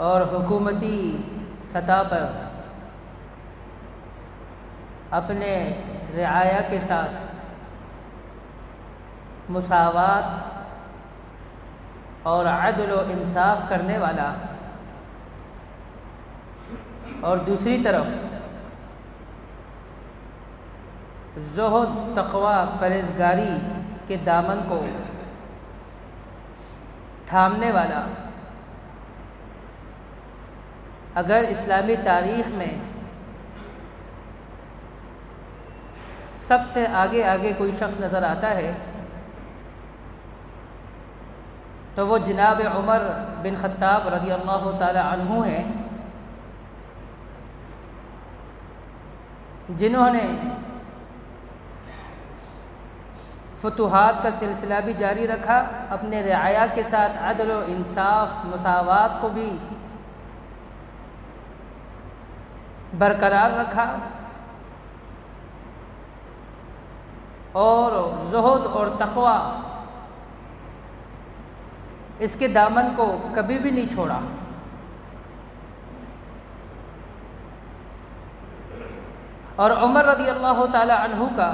اور حکومتی سطح پر اپنے رعایا کے ساتھ مساوات اور عدل و انصاف کرنے والا، اور دوسری طرف زہد، تقوی، پرہیزگاری کے دامن کو تھامنے والا، اگر اسلامی تاریخ میں سب سے آگے کوئی شخص نظر آتا ہے تو وہ جناب عمر بن خطاب رضی اللہ تعالی عنہ ہیں، جنہوں نے فتوحات کا سلسلہ بھی جاری رکھا، اپنے رعایا کے ساتھ عدل و انصاف، مساوات کو بھی برقرار رکھا، اور زہد اور تقوی اس کے دامن کو کبھی بھی نہیں چھوڑا۔ اور عمر رضی اللہ تعالی عنہ کا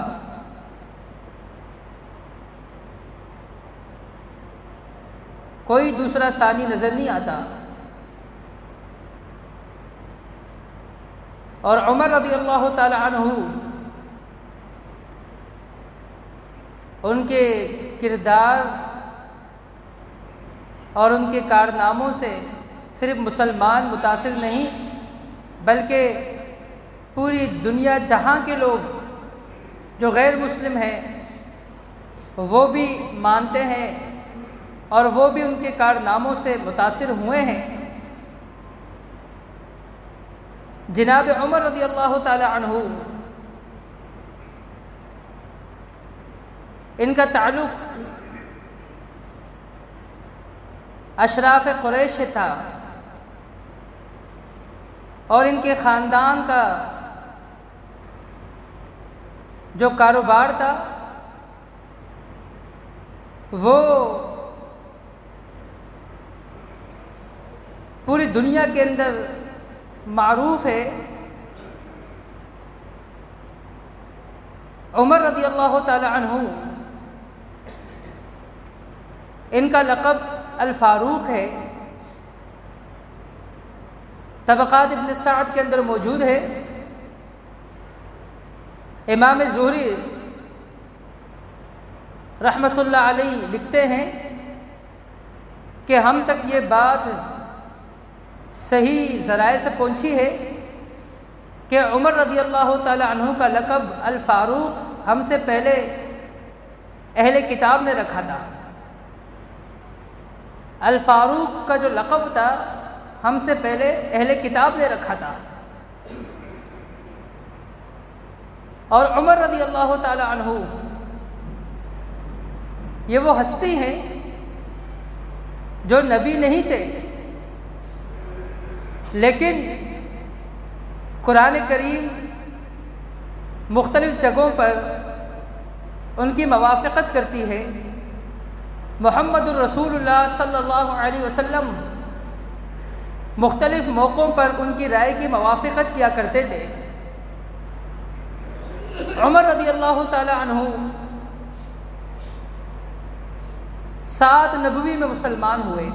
کوئی دوسرا ثانی نظر نہیں آتا، اور عمر رضی اللہ تعالی عنہ ان کے کردار اور ان کے کارناموں سے صرف مسلمان متاثر نہیں، بلکہ پوری دنیا جہاں کے لوگ جو غیر مسلم ہیں وہ بھی مانتے ہیں اور وہ بھی ان کے کارناموں سے متاثر ہوئے ہیں۔ جناب عمر رضی اللہ تعالی عنہ ان کا تعلق اشراف قریش سے تھا، اور ان کے خاندان کا جو کاروبار تھا وہ پوری دنیا کے اندر معروف ہے۔ عمر رضی اللہ تعالی عنہ ان کا لقب الفاروق ہے، طبقات ابن سعد کے اندر موجود ہے۔ امام زہری رحمۃ اللہ علیہ لکھتے ہیں کہ ہم تک یہ بات صحیح ذرائع سے پہنچی ہے کہ عمر رضی اللہ تعالی عنہ کا لقب الفاروق ہم سے پہلے اہل کتاب نے رکھا تھا۔ الفاروق کا جو لقب تھا ہم سے پہلے اہل کتاب نے رکھا تھا، اور عمر رضی اللہ تعالی عنہ یہ وہ ہستی ہیں جو نبی نہیں تھے، لیکن قرآن کریم مختلف جگہوں پر ان کی موافقت کرتی ہے۔ محمد الرسول اللہ صلی اللہ علیہ وسلم مختلف موقعوں پر ان کی رائے کی موافقت کیا کرتے تھے۔ عمر رضی اللہ تعالی عنہ 7 نبوی میں مسلمان ہوئے،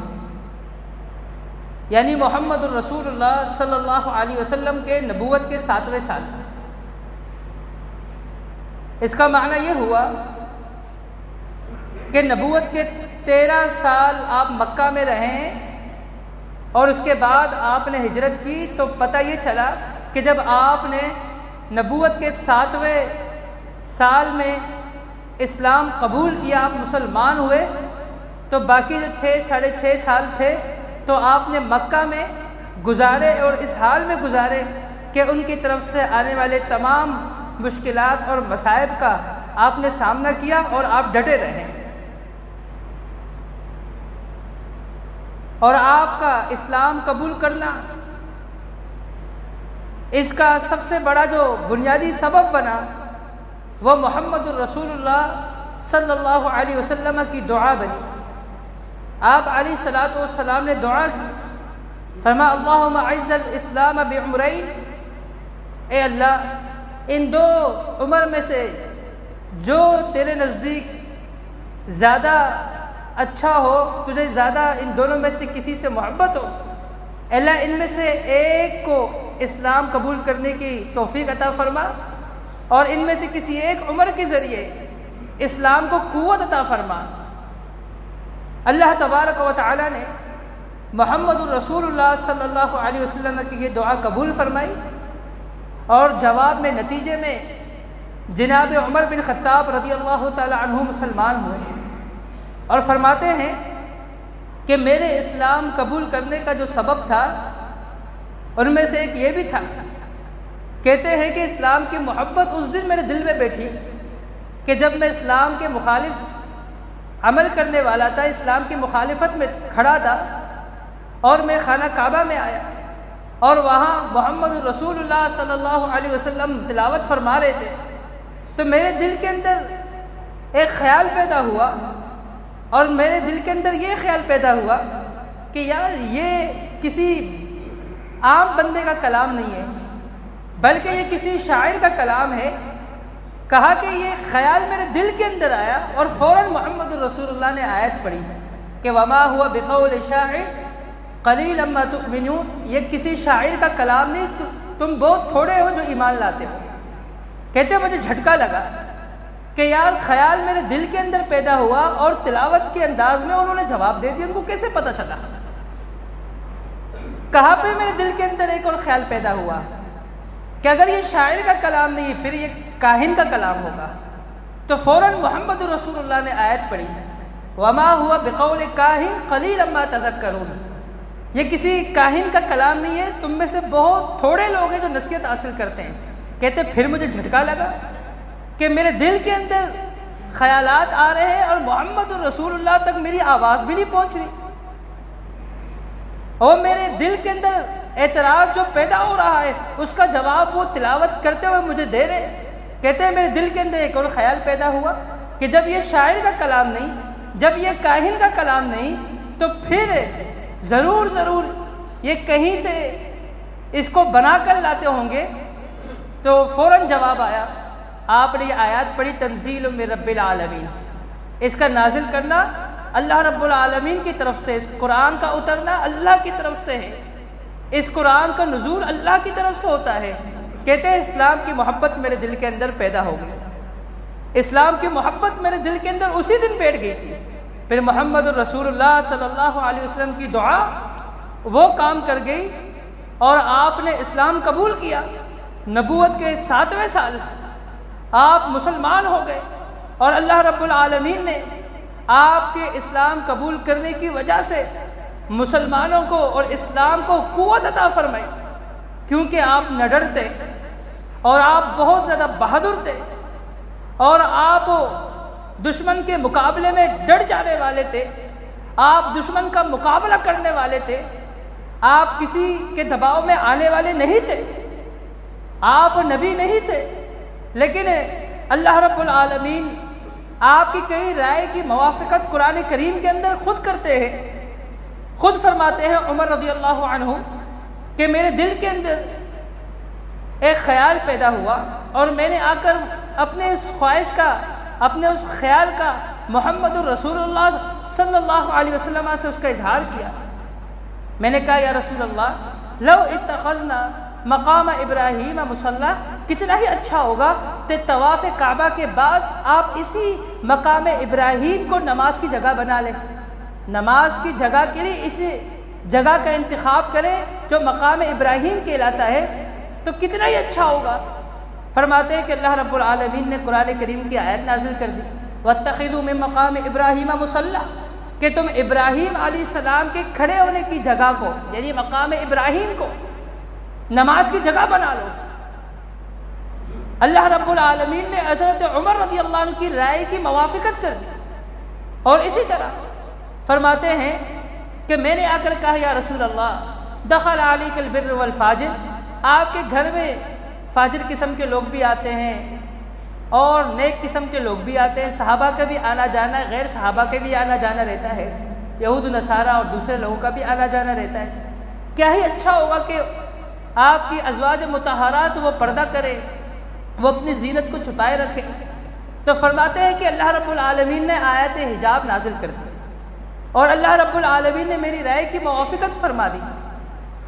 یعنی محمد الرسول اللہ صلی اللہ علیہ وسلم کے نبوت کے 7ویں سال۔ اس کا معنی یہ ہوا کہ نبوت کے 13 سال آپ مکہ میں رہے ہیں، اور اس کے بعد آپ نے ہجرت کی، تو پتہ یہ چلا کہ جب آپ نے نبوت کے 7ویں سال میں اسلام قبول کیا، آپ مسلمان ہوئے، تو باقی جو 6 سال تھے تو آپ نے مکہ میں گزارے، اور اس حال میں گزارے کہ ان کی طرف سے آنے والے تمام مشکلات اور مصائب کا آپ نے سامنا کیا اور آپ ڈٹے رہے، اور آپ کا اسلام قبول کرنا اس کا سب سے بڑا جو بنیادی سبب بنا وہ محمد الرسول اللہ صلی اللہ علیہ وسلم کی دعا بنی۔ آپ علیہ الصلوۃ والسلام نے دعا کی فرما اللہم اعز الاسلام بعمرین، اے اللہ ان دو عمر میں سے جو تیرے نزدیک زیادہ اچھا ہو، تجھے زیادہ ان دونوں میں سے کسی سے محبت ہو، اللہ ان میں سے ایک کو اسلام قبول کرنے کی توفیق عطا فرما، اور ان میں سے کسی ایک عمر کے ذریعے اسلام کو قوت عطا فرما۔ اللہ تبارک و تعالی نے محمد الرسول اللہ صلی اللہ علیہ وسلم کی یہ دعا قبول فرمائی، اور جواب میں نتیجے میں جناب عمر بن خطاب رضی اللہ تعالی عنہ مسلمان ہوئے، اور فرماتے ہیں کہ میرے اسلام قبول کرنے کا جو سبب تھا ان میں سے ایک یہ بھی تھا، کہتے ہیں کہ اسلام کی محبت اس دن میرے دل میں بیٹھی کہ جب میں اسلام کے مخالف عمل کرنے والا تھا، اسلام کی مخالفت میں کھڑا تھا، اور میں خانہ کعبہ میں آیا اور وہاں محمد الرسول اللہ صلی اللہ علیہ وسلم تلاوت فرما رہے تھے، تو میرے دل کے اندر ایک خیال پیدا ہوا، اور میرے دل کے اندر یہ خیال پیدا ہوا کہ یار یہ کسی عام بندے کا کلام نہیں ہے، بلکہ یہ کسی شاعر کا کلام ہے۔ کہا کہ یہ خیال میرے دل کے اندر آیا، اور فوراً محمد الرسول اللہ نے آیت پڑھی کہ وما هو بقول شاعر قلیلا ما تؤمنون، یہ کسی شاعر کا کلام نہیں، تم بہت تھوڑے ہو جو ایمان لاتے ہو۔ کہتے مجھے جھٹکا لگا کہ یار خیال میرے دل کے اندر پیدا ہوا اور تلاوت کے انداز میں انہوں نے جواب دے دیا، ان کو کیسے پتہ چلا؟ کہاں پہ میرے دل کے اندر ایک اور خیال پیدا ہوا کہ اگر یہ شاعر کا کلام نہیں پھر یہ کاہن کا کلام ہوگا، تو فوراً محمد رسول اللہ نے آیت پڑھی وما هو بقول کاہن قلیلا ما تذکرون، یہ کسی کاہن کا کلام نہیں ہے، تم میں سے بہت تھوڑے لوگ ہیں جو نصیحت حاصل کرتے ہیں۔ کہتے پھر مجھے جھٹکا لگا کہ میرے دل کے اندر خیالات آ رہے ہیں اور محمد الرسول اللہ تک میری آواز بھی نہیں پہنچ رہی، اور میرے دل کے اندر اعتراض جو پیدا ہو رہا ہے اس کا جواب وہ تلاوت کرتے ہوئے مجھے دے رہے۔ کہتے ہیں میرے دل کے اندر ایک اور خیال پیدا ہوا کہ جب یہ شاعر کا کلام نہیں، جب یہ کاہن کا کلام نہیں، تو پھر ضرور یہ کہیں سے اس کو بنا کر لاتے ہوں گے۔ تو فوراً جواب آیا، آپ نے یہ آیات پڑھی تنزیل من رب العالمین، اس کا نازل کرنا اللہ رب العالمین کی طرف سے، اس قرآن کا اترنا اللہ کی طرف سے ہے، اس قرآن کا نزول اللہ کی طرف سے ہوتا ہے۔ کہتے ہیں اسلام کی محبت میرے دل کے اندر پیدا ہو گئی، اسلام کی محبت میرے دل کے اندر اسی دن بیٹھ گئی تھی۔ پھر محمد الرسول اللہ صلی اللہ علیہ وسلم کی دعا وہ کام کر گئی، اور آپ نے اسلام قبول کیا۔ نبوت کے 7ویں سال آپ مسلمان ہو گئے، اور اللہ رب العالمین نے آپ کے اسلام قبول کرنے کی وجہ سے مسلمانوں کو اور اسلام کو قوت عطا فرمائی، کیونکہ آپ نڈر تھے اور آپ بہت زیادہ بہادر تھے، اور آپ دشمن کے مقابلے میں ڈٹ جانے والے تھے، آپ دشمن کا مقابلہ کرنے والے تھے، آپ کسی کے دباؤ میں آنے والے نہیں تھے، آپ نبی نہیں تھے، لیکن اللہ رب العالمین آپ کی کئی رائے کی موافقت قرآن کریم کے اندر خود کرتے ہیں۔ خود فرماتے ہیں عمر رضی اللہ عنہ کہ میرے دل کے اندر ایک خیال پیدا ہوا، اور میں نے آ کر اپنے اس خواہش کا، اپنے اس خیال کا محمد الرسول اللہ صلی اللہ علیہ وسلم سے اس کا اظہار کیا۔ میں نے کہا یا رسول اللہ لو اتخذنا مقام ابراہیم مصلی، کتنا ہی اچھا ہوگا کہ طواف کعبہ کے بعد آپ اسی مقام ابراہیم کو نماز کی جگہ بنا لیں، نماز کی جگہ کے لیے اسی جگہ کا انتخاب کریں جو مقام ابراہیم کہلاتا ہے، تو کتنا ہی اچھا ہوگا۔ فرماتے ہیں کہ اللہ رب العالمین نے قرآن کریم کی آیت نازل کر دی وَاتَّخِذُوا مِن مَقَامِ إِبْرَاهِيمَ مُصَلًّى، کہ تم ابراہیم علیہ السلام کے کھڑے ہونے کی جگہ کو، یعنی مقام ابراہیم کو نماز کی جگہ بنا لو۔ اللہ رب العالمین نے حضرت عمر رضی اللہ عنہ کی رائے کی موافقت کر دی، اور اسی طرح فرماتے ہیں کہ میں نے آ کر کہا یا رسول اللہ دخل علیک البر والفاجر، آپ کے گھر میں فاجر قسم کے لوگ بھی آتے ہیں اور نیک قسم کے لوگ بھی آتے ہیں، صحابہ کا بھی آنا جانا، غیر صحابہ کا بھی آنا جانا رہتا ہے، یہود و نصارہ اور دوسرے لوگوں کا بھی آنا جانا رہتا ہے۔ کیا ہی اچھا ہوگا کہ آپ کی ازواج مطہرات وہ پردہ کرے، وہ اپنی زینت کو چھپائے رکھے۔ تو فرماتے ہیں کہ اللہ رب العالمین نے آیت حجاب نازل کر دی، اور اللہ رب العالمین نے میری رائے کی موافقت فرما دی،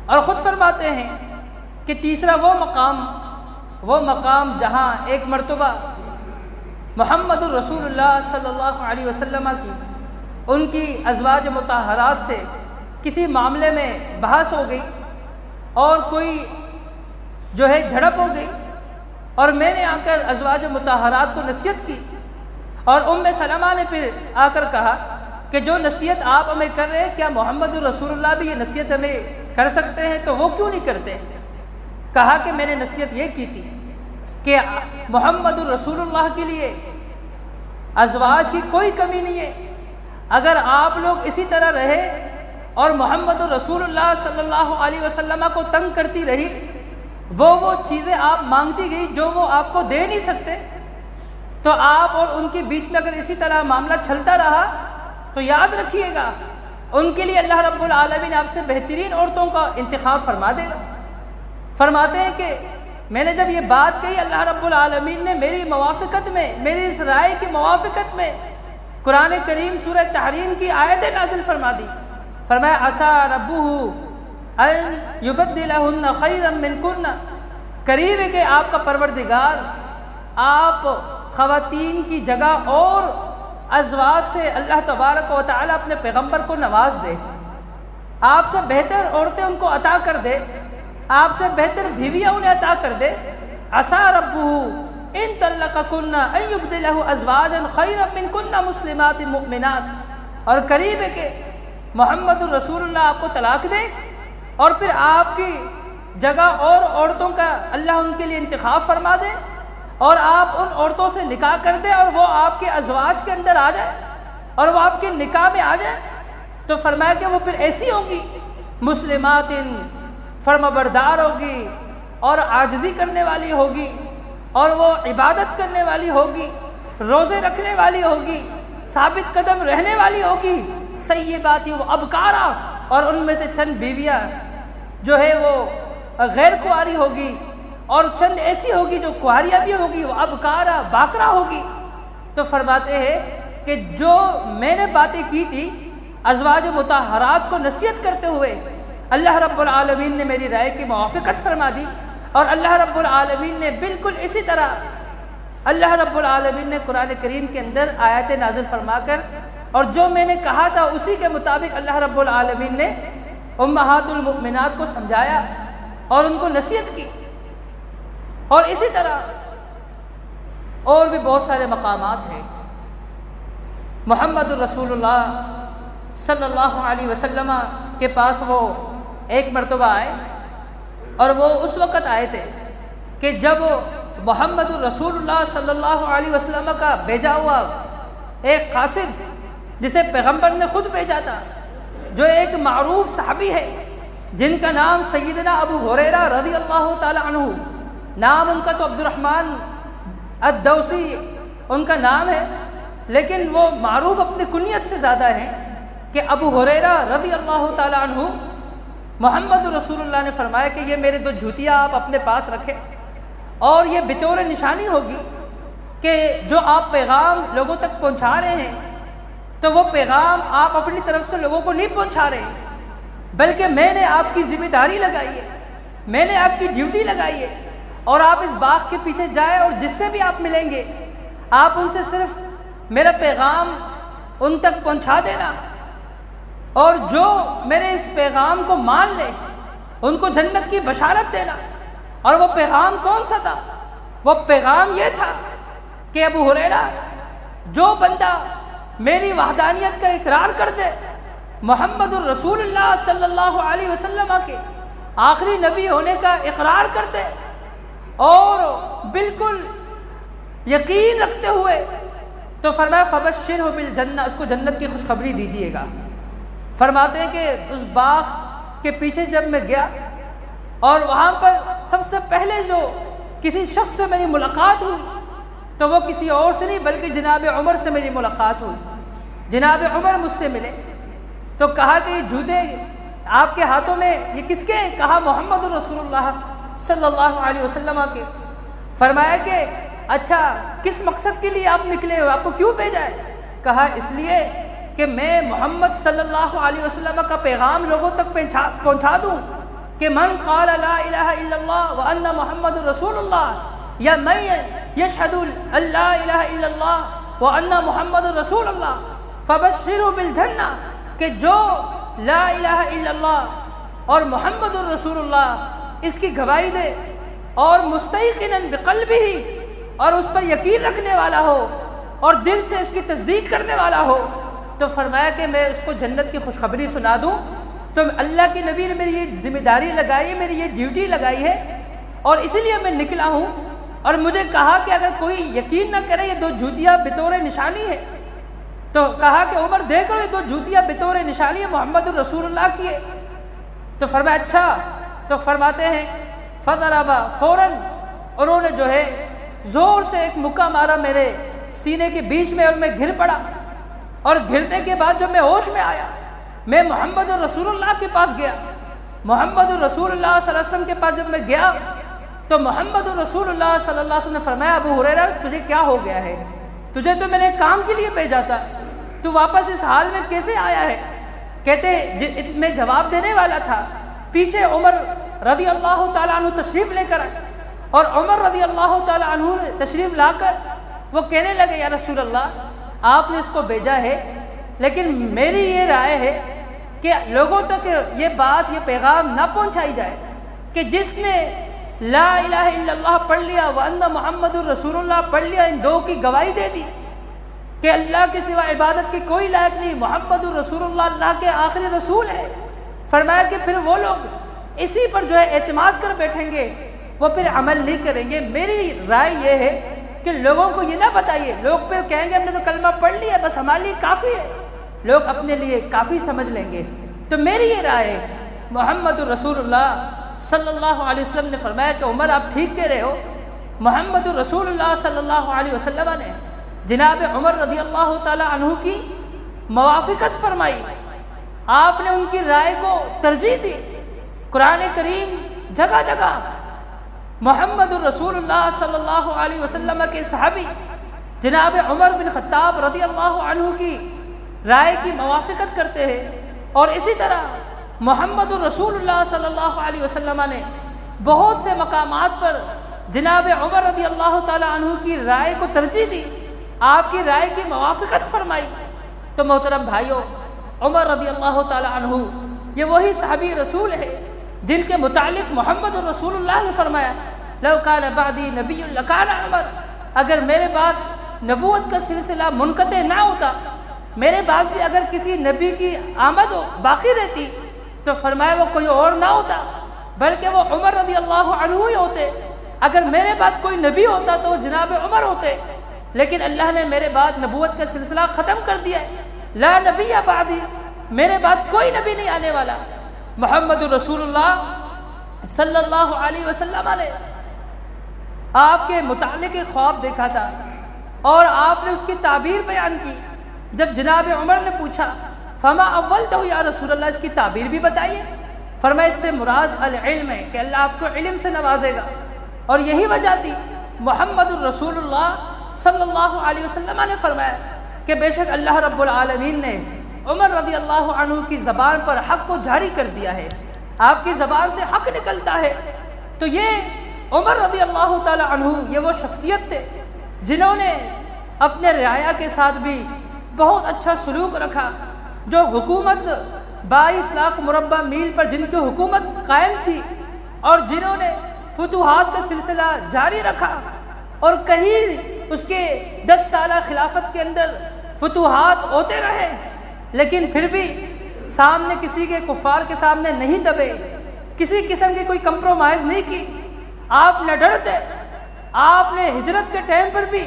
اور خود فرماتے ہیں کہ تیسرا وہ مقام جہاں ایک مرتبہ محمد الرسول اللہ صلی اللہ علیہ وسلم کی ان کی ازواج مطہرات سے کسی معاملے میں بحث ہو گئی اور کوئی جو ہے جھڑپ ہو گئی، اور میں نے آ کر ازواج مطہرات کو نصیحت کی، اور سلمہ نے پھر آ کر کہا کہ جو نصیحت آپ ہمیں کر رہے ہیں، کیا محمد الرسول اللہ بھی یہ نصیحت ہمیں کر سکتے ہیں؟ تو وہ کیوں نہیں کرتے؟ کہا کہ میں نے نصیحت یہ کی تھی کہ محمد الرسول اللہ کے لیے ازواج کی کوئی کمی نہیں ہے، اگر آپ لوگ اسی طرح رہے اور محمد الرسول اللہ صلی اللہ علیہ وسلم کو تنگ کرتی رہی، وہ چیزیں آپ مانگتی گئی جو وہ آپ کو دے نہیں سکتے، تو آپ اور ان کے بیچ میں اگر اسی طرح معاملہ چلتا رہا تو یاد رکھیے گا ان کے لیے اللہ رب العالمین آپ سے بہترین عورتوں کا انتخاب فرما دے گا۔ فرماتے ہیں کہ میں نے جب یہ بات کہی، اللہ رب العالمین نے میری موافقت میں، میری اس رائے کی موافقت میں قرآن کریم سورہ تحریم کی آیت نازل فرما دی۔ فرمایا عسیٰ ربہ ان یبدلہن خیرا منکن، قریب ہے کہ آپ کا پروردگار آپ خواتین کی جگہ اور ازواج سے اللہ تبارک و تعالی اپنے پیغمبر کو نواز دے، آپ سے بہتر عورتیں ان کو عطا کر دے، آپ سے بہتر بیویاں انہیں عطا کر دے۔ عسیٰ ربہ ان طلقکن ان یبدلہ ازواجا خیرا منکن مسلمات مؤمنات، اور قریب ہے کہ محمد الرسول اللہ آپ کو طلاق دے اور پھر آپ کی جگہ اور عورتوں کا اللہ ان کے لیے انتخاب فرما دے، اور آپ ان عورتوں سے نکاح کر دے اور وہ آپ کے ازواج کے اندر آ جائے اور وہ آپ کے نکاح میں آ جائے۔ تو فرمایا کہ وہ پھر ایسی ہوگی مسلمات، فرما بردار ہوگی اور عاجزی کرنے والی ہوگی، اور وہ عبادت کرنے والی ہوگی، روزے رکھنے والی ہوگی، ثابت قدم رہنے والی ہوگی، سیبات و ابکارا، اور ان میں سے چند بیویاں جو ہے وہ غیر کنواری ہوگی، اور چند ایسی ہوگی جو کنواریاں بھی ہوگی، وہ ابکارا باکرا ہوگی۔ تو فرماتے ہیں کہ جو میں نے باتیں کی تھی ازواج مطہرات کو نصیحت کرتے ہوئے، اللہ رب العالمین نے میری رائے کی موافقت فرما دی، اور اللہ رب العالمین نے بالکل اسی طرح اللہ رب العالمین نے قرآن کریم کے اندر آیات نازل فرما کر، اور جو میں نے کہا تھا اسی کے مطابق اللہ رب العالمین نے امہات المؤمنات کو سمجھایا اور ان کو نصیحت کی۔ اور اسی طرح اور بھی بہت سارے مقامات ہیں۔ محمد الرسول اللہ صلی اللہ علیہ وسلم کے پاس وہ ایک مرتبہ آئے، اور وہ اس وقت آئے تھے کہ جب محمد الرسول اللہ صلی اللہ علیہ وسلم کا بھیجا ہوا ایک قاصد، جسے پیغمبر نے خود بھیجا تھا، جو ایک معروف صحابی ہے جن کا نام سیدنا ابو ہریرہ رضی اللہ تعالی عنہ، نام ان کا تو عبد الرحمن الدوسی ان کا نام ہے، لیکن وہ معروف اپنی کنیت سے زیادہ ہیں کہ ابو ہریرہ رضی اللہ تعالی عنہ۔ محمد رسول اللہ نے فرمایا کہ یہ میرے 2 جوتیاں آپ اپنے پاس رکھیں، اور یہ بطور نشانی ہوگی کہ جو آپ پیغام لوگوں تک پہنچا رہے ہیں، تو وہ پیغام آپ اپنی طرف سے لوگوں کو نہیں پہنچا رہے، بلکہ میں نے آپ کی ذمہ داری لگائی ہے، میں نے آپ کی ڈیوٹی لگائی ہے، اور آپ اس باغ کے پیچھے جائیں اور جس سے بھی آپ ملیں گے آپ ان سے صرف میرا پیغام ان تک پہنچا دینا، اور جو میرے اس پیغام کو مان لے ان کو جنت کی بشارت دینا۔ اور وہ پیغام کون سا تھا؟ وہ پیغام یہ تھا کہ ابو ہریرہ، جو بندہ میری وحدانیت کا اقرار کر دے، محمد الرسول اللہ صلی اللہ علیہ وسلم کے آخری نبی ہونے کا اقرار کر دے، اور بالکل یقین رکھتے ہوئے، تو فرمایا فبشرہ بالجنہ، اس کو جنت کی خوشخبری دیجیے گا۔ فرماتے ہیں کہ اس باغ کے پیچھے جب میں گیا، اور وہاں پر سب سے پہلے جو کسی شخص سے میری ملاقات ہوئی، تو وہ کسی اور سے نہیں بلکہ جناب عمر سے میری ملاقات ہوئی۔ جناب عمر مجھ سے ملے تو کہا کہ یہ جوتے آپ کے ہاتھوں میں یہ کس کے؟ کہا محمد الرسول اللہ صلی اللہ علیہ وسلم کے۔ فرمایا کہ اچھا کس مقصد کے لیے آپ نکلے ہو، آپ کو کیوں بھیجا ہے؟ کہا اس لیے کہ میں محمد صلی اللہ علیہ وسلم کا پیغام لوگوں تک پہنچا دوں کہ من قال لا الہ الا اللہ وان محمد رسول اللہ، یا من یشہد ان لا الہ الا اللہ وان محمد رسول اللہ فبشروا بالجنہ، کہ جو لا الہ الا اللہ اور محمد الرسول اللہ اس کی گواہی دے اور مستیقنا بقلبہ، اور اس پر یقین رکھنے والا ہو اور دل سے اس کی تصدیق کرنے والا ہو، تو فرمایا کہ میں اس کو جنت کی خوشخبری سنا دوں۔ تو اللہ کے نبی نے میری یہ ذمہ داری لگائی ہے، میری یہ ڈیوٹی لگائی ہے، اور اسی لیے میں نکلا ہوں۔ اور مجھے کہا کہ اگر کوئی یقین نہ کرے یہ 2 جوتیاں بطور نشانی ہے، تو کہا کہ عمر دیکھ لو یہ 2 جوتیاں بطور نشانی ہے محمد الرسول اللہ کی ہے۔ تو فرمایا اچھا، تو فرماتے ہیں فضربا، فوراً انہوں نے جو ہے زور سے ایک مکہ مارا میرے سینے کے بیچ میں، اور میں گر پڑا، اور گرنے کے بعد جب میں ہوش میں آیا میں محمد الرسول اللہ کے پاس گیا۔ محمد الرسول اللہ صلی اللہ علیہ وسلم کے پاس جب میں گیا تو محمد الرسول اللہ صلی اللہ علیہ وسلم نے فرمایا ابو ہریرہ تجھے کیا ہو گیا ہے؟ تجھے تو میں نے کام کے لیے بھیجا تھا، تو واپس اس حال میں کیسے آیا ہے؟ کہتے میں جواب دینے والا تھا، پیچھے عمر رضی اللہ تعالیٰ عنہ تشریف لے کر، اور عمر رضی اللہ تعالیٰ عنہ نے تشریف لا کر وہ کہنے لگے یا رسول اللہ آپ نے اس کو بھیجا ہے، لیکن میری یہ رائے ہے کہ لوگوں تک یہ بات، یہ پیغام نہ پہنچائی جائے کہ جس نے لا الہ الا اللہ پڑھ لیا وان محمد الرسول اللہ پڑھ لیا، ان 2 کی گواہی دے دی کہ اللہ کے سوا عبادت کے کوئی لائق نہیں، محمد الرسول اللہ اللہ کے آخری رسول ہے۔ فرمایا کہ پھر وہ لوگ اسی پر جو ہے اعتماد کر بیٹھیں گے، وہ پھر عمل نہیں کریں گے۔ میری رائے یہ ہے کہ لوگوں کو یہ نہ بتائیے، لوگ پھر کہیں گے ہم نے تو کلمہ پڑھ لیا بس ہمارے لیے کافی ہے، لوگ اپنے لیے کافی سمجھ لیں گے۔ تو میری یہ رائے ہے، محمد الرسول اللہ صلی اللہ علیہ وسلم نے فرمایا کہ عمر آپ ٹھیک کہہ رہے ہو۔ محمد الرسول اللہ صلی اللہ علیہ وسلم نے جناب عمر رضی اللہ تعالی عنہ کی موافقت فرمائی، آپ نے ان کی رائے کو ترجیح دی۔ قرآن کریم جگہ جگہ محمد الرسول اللہ صلی اللہ علیہ وسلم کے صحابی جناب عمر بن خطاب رضی اللہ عنہ کی رائے کی موافقت کرتے ہیں، اور اسی طرح محمد الرسول اللہ صلی اللہ علیہ وسلم نے بہت سے مقامات پر جناب عمر رضی اللہ تعالی عنہ کی رائے کو ترجیح دی، آپ کی رائے کی موافقت فرمائی۔ تو محترم بھائیوں، عمر رضی اللہ تعالی عنہ یہ وہی صحابی رسول ہے جن کے متعلق محمد الرسول اللہ نے فرمایا لو کان بعدی نبی لکان عمر، اگر میرے بعد نبوت کا سلسلہ منقطع نہ ہوتا، میرے بعد بھی اگر کسی نبی کی آمد باقی رہتی تو فرمایا وہ کوئی اور نہ ہوتا بلکہ وہ عمر رضی اللہ عنہ ہی ہوتے۔ اگر میرے بعد کوئی نبی ہوتا تو وہ جناب عمر ہوتے، لیکن اللہ نے میرے بعد نبوت کا سلسلہ ختم کر دیا ہے، لا نبی بعدی، میرے بعد کوئی نبی نہیں آنے والا۔ محمد رسول اللہ صلی اللہ علیہ وسلم نے آپ کے متعلق ایک خواب دیکھا تھا، اور آپ نے اس کی تعبیر بیان کی۔ جب جناب عمر نے پوچھا فما اولتہ یا رسول اللہ، اس کی تعبیر بھی بتائیے۔ فرمایا اس سے مراد العلم ہے کہ اللہ آپ کو علم سے نوازے گا، اور یہی وجہ تھی محمد الرسول اللہ صلی اللہ علیہ وسلم نے فرمایا کہ بے شک اللہ رب العالمین نے عمر رضی اللہ عنہ کی زبان پر حق کو جاری کر دیا ہے، آپ کی زبان سے حق نکلتا ہے۔ تو یہ عمر رضی اللہ تعالی عنہ یہ وہ شخصیت تھے جنہوں نے اپنے رعایا کے ساتھ بھی بہت اچھا سلوک رکھا، جو حکومت 22 لاکھ مربع میل پر جن کی حکومت قائم تھی، اور جنہوں نے فتوحات کا سلسلہ جاری رکھا، اور کہیں اس کے 10 سالہ خلافت کے اندر فتوحات ہوتے رہے، لیکن پھر بھی سامنے کسی کے کفار کے سامنے نہیں دبے، کسی قسم کی کوئی کمپرومائز نہیں کی، آپ نہ ڈرتے۔ آپ نے ہجرت کے ٹائم پر بھی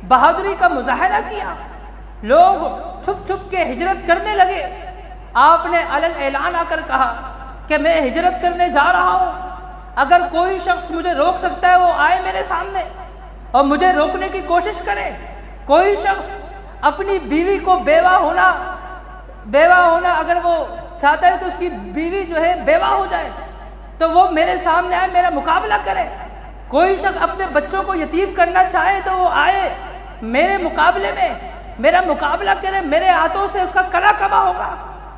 بہادری کا مظاہرہ کیا، لوگ چھپ چھپ کے ہجرت کرنے لگے، آپ نے علن اعلان آ کر کہا کہ میں ہجرت کرنے جا رہا ہوں، اگر کوئی شخص مجھے روک سکتا ہے وہ آئے میرے سامنے اور مجھے روکنے کی کوشش کرے۔ کوئی شخص اپنی بیوی کو بیوہ ہونا اگر وہ چاہتا ہے کہ اس کی بیوی جو ہے بیوہ ہو جائے تو وہ میرے سامنے آئے، میرا مقابلہ کرے۔ کوئی شخص اپنے بچوں کو یتیم کرنا چاہے تو وہ آئے میرے مقابلے میں، میرا مقابلہ کرے، میرے ہاتھوں سے اس کا کلا کما ہوگا،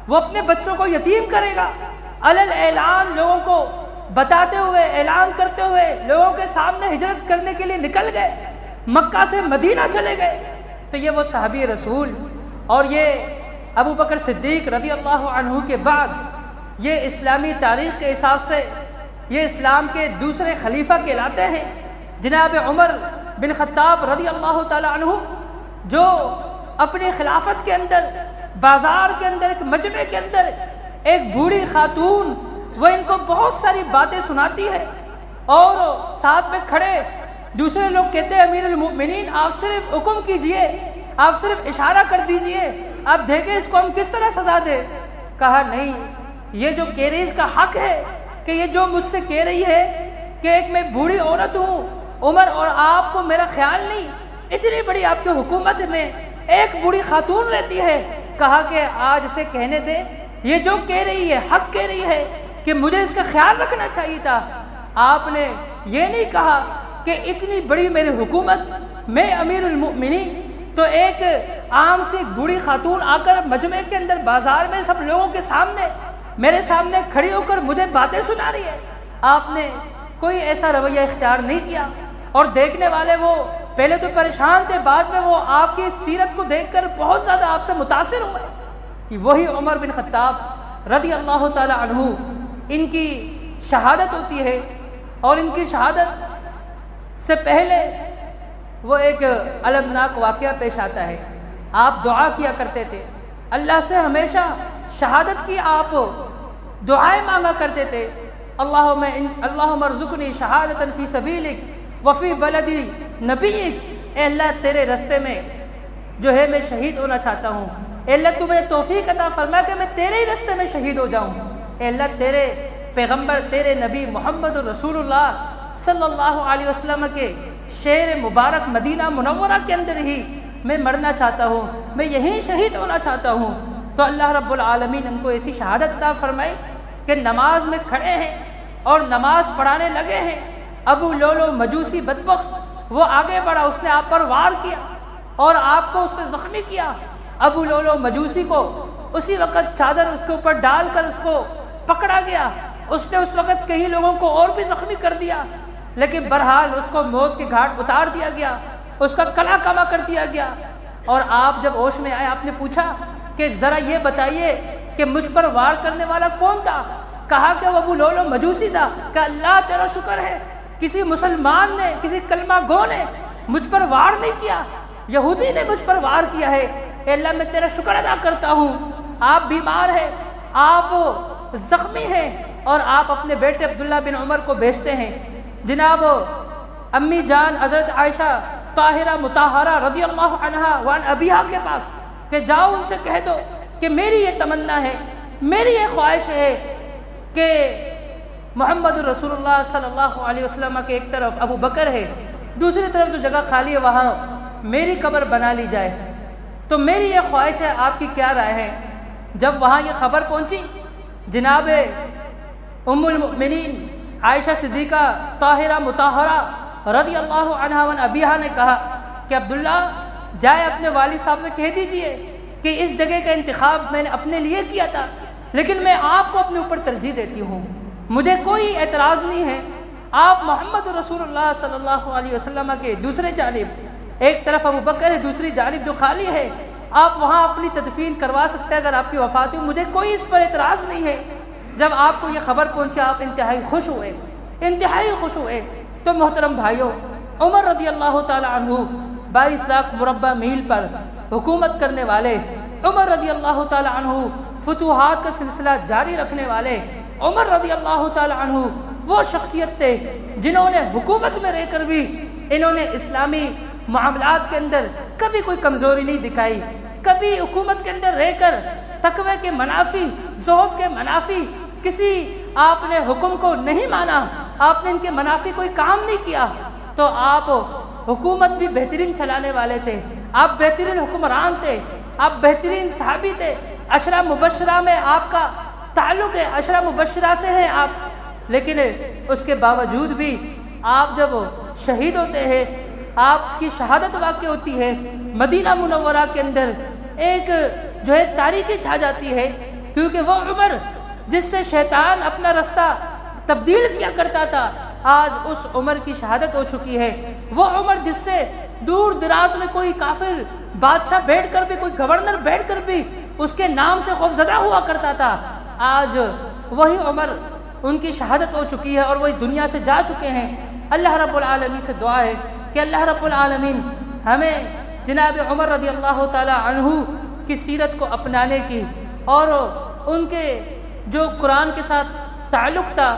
وہ اپنے بچوں کو یتیم کرے گا۔ علل اعلان لوگوں کو بتاتے ہوئے، اعلان کرتے ہوئے لوگوں کے سامنے ہجرت کرنے کے لیے نکل گئے، مکہ سے مدینہ چلے گئے۔ تو یہ وہ صحابی رسول، اور یہ ابو بکر صدیق رضی اللہ عنہ کے بعد یہ اسلامی تاریخ کے حساب سے یہ اسلام کے دوسرے خلیفہ کہلاتے ہیں۔ جناب عمر بن خطاب رضی اللہ تعالی عنہ جو اپنی خلافت کے اندر بازار کے اندر ایک مجمع کے اندر ایک بوڑھی خاتون وہ ان کو بہت ساری باتیں سناتی ہے، اور ساتھ میں کھڑے دوسرے لوگ کہتے ہیں امیر المؤمنین آپ صرف حکم کیجئے، آپ صرف اشارہ کر دیجئے، آپ دیکھیں اس کو ہم کس طرح سزا دیں۔ کہا نہیں، یہ جو کہہ رہی اس کا حق ہے کہ یہ جو مجھ سے کہہ رہی ہے کہ ایک میں بوڑھی عورت ہوں عمر اور آپ کو میرا خیال نہیں، اتنی بڑی آپ کی حکومت میں ایک بوڑھی خاتون رہتی ہے۔ کہا کہ آج اسے کہنے دے، یہ جو کہہ رہی ہے حق کہہ رہی ہے کہ مجھے اس کا خیال رکھنا چاہیے تھا۔ آپ نے یہ نہیں کہا کہ اتنی بڑی میری حکومت، میں امیر المؤمنین، تو ایک عام سی بوڑھی خاتون آ کر مجمع کے اندر بازار میں سب لوگوں کے سامنے میرے سامنے کھڑی ہو کر مجھے باتیں سنا رہی ہے۔ آپ نے کوئی ایسا رویہ اختیار نہیں کیا، اور دیکھنے والے وہ پہلے تو پریشان تھے، بعد میں وہ آپ کی سیرت کو دیکھ کر بہت زیادہ آپ سے متاثر ہوئے۔ وہی عمر بن خطاب رضی اللہ تعالی عنہ، ان کی شہادت ہوتی ہے، اور ان کی شہادت سے پہلے وہ ایک المناک واقعہ پیش آتا ہے۔ آپ دعا کیا کرتے تھے، اللہ سے ہمیشہ شہادت کی آپ دعائیں مانگا کرتے تھے۔ اللہم ارزقنی شہادتا فی سبیلک وفی بلد نبیک، اے اللہ تیرے رستے میں جو ہے میں شہید ہونا چاہتا ہوں، اے اللہ تو مجھے توفیق عطا فرما کہ میں تیرے ہی رستے میں شہید ہو جاؤں، اے اللہ تیرے پیغمبر تیرے نبی محمد رسول اللہ صلی اللہ علیہ وسلم کے شہر مبارک مدینہ منورہ کے اندر ہی میں مرنا چاہتا ہوں، میں یہیں شہید ہونا چاہتا ہوں۔ تو اللہ رب العالمین ان کو ایسی شہادت عطا فرمائی کہ نماز میں کھڑے ہیں اور نماز پڑھانے لگے ہیں، ابو لولو مجوسی بدبخت وہ آگے بڑھا، اس نے آپ پر وار کیا اور آپ کو اس نے زخمی کیا۔ ابو لولو مجوسی کو اسی وقت چادر اس کے اوپر ڈال کر اس کو پکڑا گیا، اس نے اس وقت کئی لوگوں کو اور بھی زخمی کر دیا، لیکن بہرحال اس کو موت کے گھاٹ اتار دیا گیا، اس کا کلا کما کر دیا گیا۔ اور آپ جب ہوش میں آئے، آپ نے پوچھا کہ ذرا یہ بتائیے کہ مجھ پر وار کرنے والا کون تھا؟ کہا کہ وہ ابو لولو مجوسی تھا۔ کہ اللہ تیرا شکر ہے کسی مسلمان نے، کسی کلمہ گو نے مجھ پر وار نہیں کیا، یہودی نے مجھ پر وار کیا ہے، اے اللہ میں تیرا شکر ادا کرتا ہوں۔ آپ بیمار ہیں، آپ زخمی ہیں، اور آپ اپنے بیٹے عبداللہ بن عمر کو بھیجتے ہیں جناب امی جان حضرت عائشہ طاہرہ مطہرہ رضی اللہ عنہا وعن ابیہا کے پاس کہ جاؤ ان سے کہہ دو کہ میری یہ تمنا ہے، میری یہ خواہش ہے کہ محمد رسول اللہ صلی اللہ علیہ وسلم کے ایک طرف ابو بکر ہے، دوسری طرف جو جگہ خالی ہے وہاں میری قبر بنا لی جائے، تو میری یہ خواہش ہے، آپ کی کیا رائے ہے؟ جب وہاں یہ خبر پہنچی، جناب ام المؤمنین عائشہ صدیقہ طاہرہ مطہرہ رضی اللہ عنہا وعن ابیہا نے کہا کہ عبداللہ جائے اپنے والد صاحب سے کہہ دیجئے کہ اس جگہ کا انتخاب میں نے اپنے لیے کیا تھا، لیکن میں آپ کو اپنے اوپر ترجیح دیتی ہوں، مجھے کوئی اعتراض نہیں ہے۔ آپ محمد رسول اللہ صلی اللہ علیہ وسلم کے دوسرے جانب، ایک طرف ابو بکر ہے، دوسری جانب جو خالی ہے، آپ وہاں اپنی تدفین کروا سکتے ہیں اگر آپ کی وفات ہوئی، مجھے کوئی اس پر اعتراض نہیں ہے۔ جب آپ کو یہ خبر پہنچی آپ انتہائی خوش ہوئے، انتہائی خوش ہوئے۔ تو محترم بھائیوں، عمر رضی اللہ تعالی عنہ 22 لاکھ مربع میل پر حکومت کرنے والے، عمر رضی اللہ تعالی عنہ فتوحات کا سلسلہ جاری رکھنے والے، عمر رضی اللہ تعالی عنہ وہ شخصیت تھے جنہوں نے حکومت میں رہ کر بھی انہوں نے اسلامی معاملات کے اندر کبھی کوئی کمزوری نہیں دکھائی، کبھی حکومت کے اندر رہ کر تقوی کے منافی، زہد کے منافی کسی آپ نے حکم کو نہیں مانا، آپ نے ان کے منافی کوئی کام نہیں کیا۔ تو آپ حکومت بھی بہترین چلانے والے تھے، آپ بہترین حکمران تھے، آپ بہترین صحابی تھے، عشرہ مبشرہ میں آپ کا تعلق ہے، عشرہ مبشرہ سے ہیں آپ، لیکن اس کے باوجود بھی آپ جب شہید ہوتے ہیں، آپ کی شہادت واقع ہوتی ہے، مدینہ منورہ کے اندر ایک جو ہے تاریکی چھا جاتی ہے، کیونکہ وہ عمر جس سے شیطان اپنا رستہ تبدیل کیا کرتا تھا، آج اس عمر کی شہادت ہو چکی ہے۔ وہ عمر جس سے دور دراز میں کوئی کافر بادشاہ بیٹھ کر بھی، کوئی گورنر بیٹھ کر بھی اس کے نام سے خوفزدہ ہوا کرتا تھا، آج وہی عمر ان کی شہادت ہو چکی ہے اور وہی دنیا سے جا چکے ہیں۔ اللہ رب العالمین سے دعا ہے کہ اللہ رب العالمین ہمیں جناب عمر رضی اللہ تعالی عنہ کی سیرت کو اپنانے کی، اور ان کے جو قرآن کے ساتھ تعلق تھا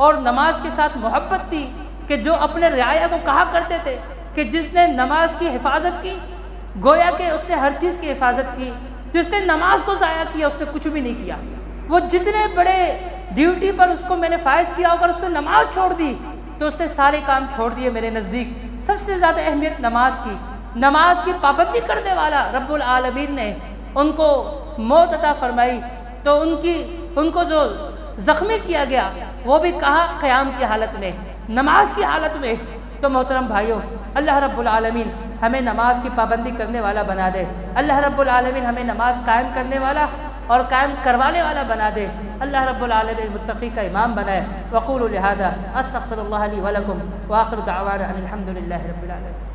اور نماز کے ساتھ محبت تھی، کہ جو اپنے رعایا کو کہا کرتے تھے کہ جس نے نماز کی حفاظت کی گویا کہ اس نے ہر چیز کی حفاظت کی، جس نے نماز کو ضائع کیا اس نے کچھ بھی نہیں کیا۔ وہ جتنے بڑے ڈیوٹی پر اس کو میں نے فائز کیا، اگر اس نے نماز چھوڑ دی تو اس نے سارے کام چھوڑ دیے۔ میرے نزدیک سب سے زیادہ اہمیت نماز کی، نماز کی پابندی کرنے والا رب العالمین نے ان کو موت عطا فرمائی، تو ان کو جو زخمی کیا گیا وہ بھی کہا قیام کی حالت میں، نماز کی حالت میں۔ تو محترم بھائیوں، اللہ رب العالمین ہمیں نماز کی پابندی کرنے والا بنا دے، اللہ رب العالمین ہمیں نماز قائم کرنے والا اور قائم کروانے والا بنا دے، اللہ رب العالمین متقی کا امام بنائے۔ وقولوا لهذا استغفر الله لي ولكم واخر دعوانا ان الحمد لله رب العالمين۔